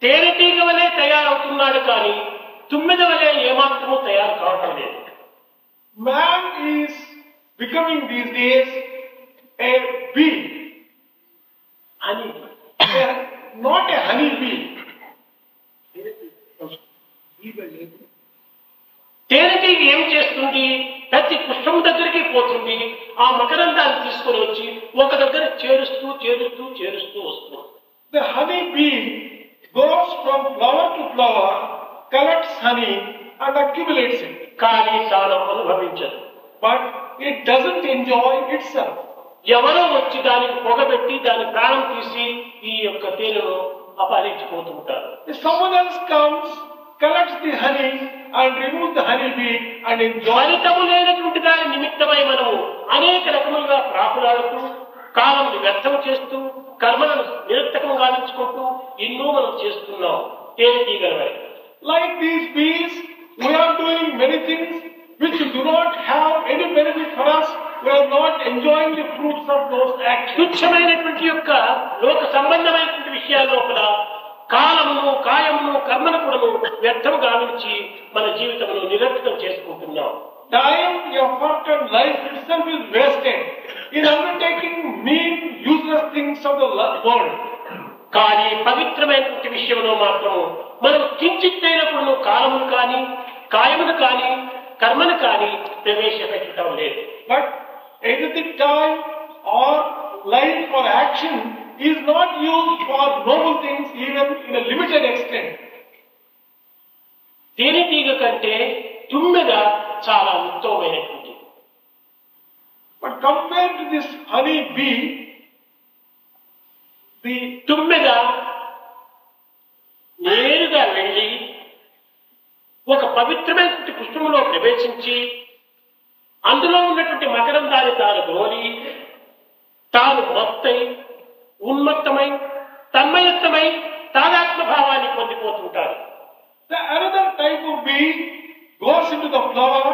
తేనెటీగ వలె తయారవుతున్నాడు కానీ తుమ్మెద వలె ఏమాత్రము తయారు కావటం లేదు. Man is becoming these days a bee, అని not a honey bee. తేనెటీగ ఏం చేస్తుంది? ప్రతి పుష్పం దగ్గరికి పోతుంది, ఆ మకరందాన్ని తీసుకొని వచ్చి ఒక దగ్గర చేరుస్తూ చేరుస్తూ చేరుస్తూ వస్తుంది. The honey bee goes from flower to flower, collects honey and accumulates it. కానీ తాను అనుభవించదు. But it doesn't enjoy itself. ఎవరో వచ్చి దానికి పొగబెట్టి దాని ప్రాణం తీసి ఈ యొక్క తేనెను అపహరించిపోతుంటారు. If someone else comes, collects the honey and removes the honey bee and enjoys it. ఫలితము లేనటువంటి దాని నిమిత్తమై మనము అనేక రకములుగా ప్రాకులాడుతూ కాలంని వ్యర్థం చేస్తూ కర్మలను నిరర్థకం గావించుకుంటూ ఎన్నో మనం చేస్తున్నాం. తేనెటీగల వలె. Like these bees, we are doing many things which do not have any benefit for us. We are not enjoying the fruits of those actions. తుచ్చమైనటువంటి యొక్క లోక సంబంధమైనటువంటి విషయాల లోపల కాలమును కాయమును కర్మను కూడా వ్యర్థం గావించి మన జీవితంలో నిరర్థకం చేసుకుంటున్నాం. Time, effort and life itself is wasted in undertaking mean, useless things of the world. కానీ పవిత్రమైనటువంటి విషయంలో మాత్రము మనం కించిత్తైనప్పుడు కాలమును కానీ కాయమును కానీ కర్మను కానీ ప్రవేశపెట్టడం లేదు. But either the time or life or action is not used for noble things even in a limited extent. తేనెటీగ కంటే తుమ్మెద చాలా ఉత్తమమైనటువంటి. But compared to this honey bee, the తుమ్మెద నేరుగా వెళ్ళి ఒక పవిత్రమైనటువంటి పుష్పంలో ప్రవేశించి అందులో ఉన్నటువంటి మకరందాన్ని తాను గ్రోలి తాను మొత్తై ఉన్మత్తమై తన్మయత్తమై తాదాత్మ భావాన్ని పొందిపోతుంటారు. The another type of bee goes into the flower,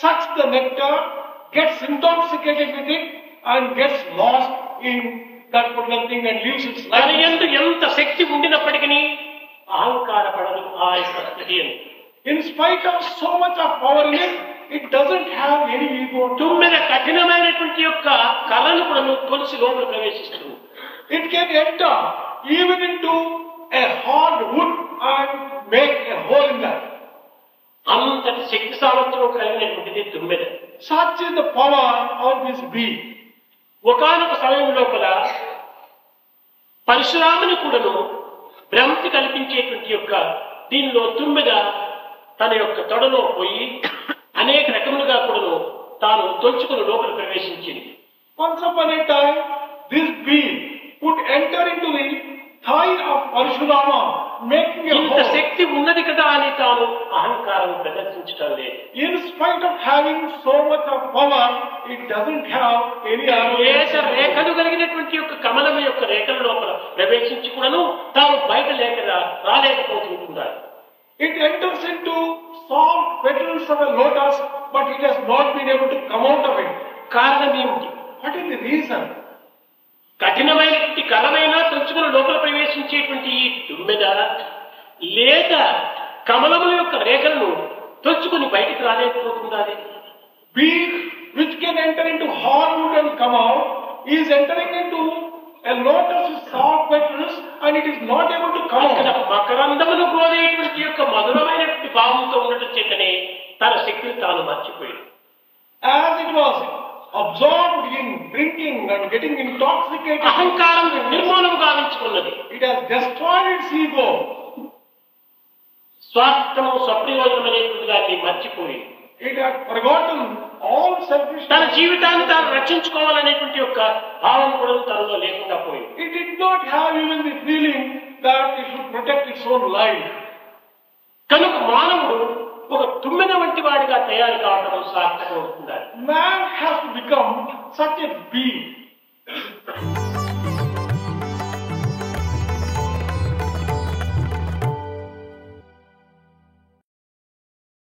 sucks the nectar, gets intoxicated with it and gets lost in that particular thing and lives its తన life. యందు ఎంత శక్తి ఉండినప్పటికీ అహంకారపడదు ఆ యొక్క స్థితి. In spite of so much of power in it, it doesn't have any ego. తుమ్మెద కఠినమైనటువంటి యొక్క కళను కూడా తొలిసి లోపల ప్రవేశిస్తుంది. It can enter even into a hard wood and make a hole in that. అంతటి శక్తి సామర్థ్యం కలిగినటువంటిది తుమ్మెద. Such is the power of this bee. ఒకానొక సమయం లోపల పరశురాముని కూడాను భ్రాంతి కల్పించేటువంటి యొక్క దీనిలో తుమ్మెద తన యొక్క తొడలో పోయి అనేక రకములుగా కూడాను తాను తొలుచుకుని లోపల ప్రవేశించింది. Once upon a time, this bee would enter into the thigh of Parshurama, making a ఇంత hole. శక్తి ఉన్నది కదా అని తాను అహంకారం ప్రదర్శించడం లేదు. In spite of having so much of power, it doesn't have any లేక arrogance. రేఖలు కలిగినటువంటి యొక్క కమలం యొక్క రేఖల లోపల ప్రవేశించి కూడాను తాను బయట లేక రాలేకపోతుంటున్నాడు. It enters into soft petals of a lotus, but it has not been able to come out of it. కారణం ఏమిటి? What is the reason? కఠినమైనటువంటి కలమైన తలుచుకుని లోపల ప్రవేశించేటువంటి ఈ తుమ్మెద లేక కమలముల యొక్క రేఖలను తలుచుకుని బయటికి రాలేకపోతుందా? Bee which can enter into hard wood and come out is entering into a lotus with soft petals and it is not able to come అక్కడ out. మకరందమును కోరేటువంటి యొక్క మధురమైనటువంటి భావంతో ఉండటం చేతనే తన శక్తిని తాను మర్చిపోయింది. As it was absorbed in drinking and getting intoxicated, అహంకారం నిర్మూలము గావించుకున్నది. it has destroyed its ego. స్వార్థము స్వప్రయోజనం అనేటువంటి దాన్ని మర్చిపోయి It has forgotten all తన selfishness. జీవితాన్ని తాను రక్షించుకోవాలనేటువంటి యొక్క భావం కూడా తనలో లేకుండా పోయింది. It did not have even the feeling that it should protect its own life. కనుక మానవుడు ఒక తుమ్మెద వంటి వాడిగా తయారు కావడం సార్థకం అవుతుంది. Man has to become such a bee.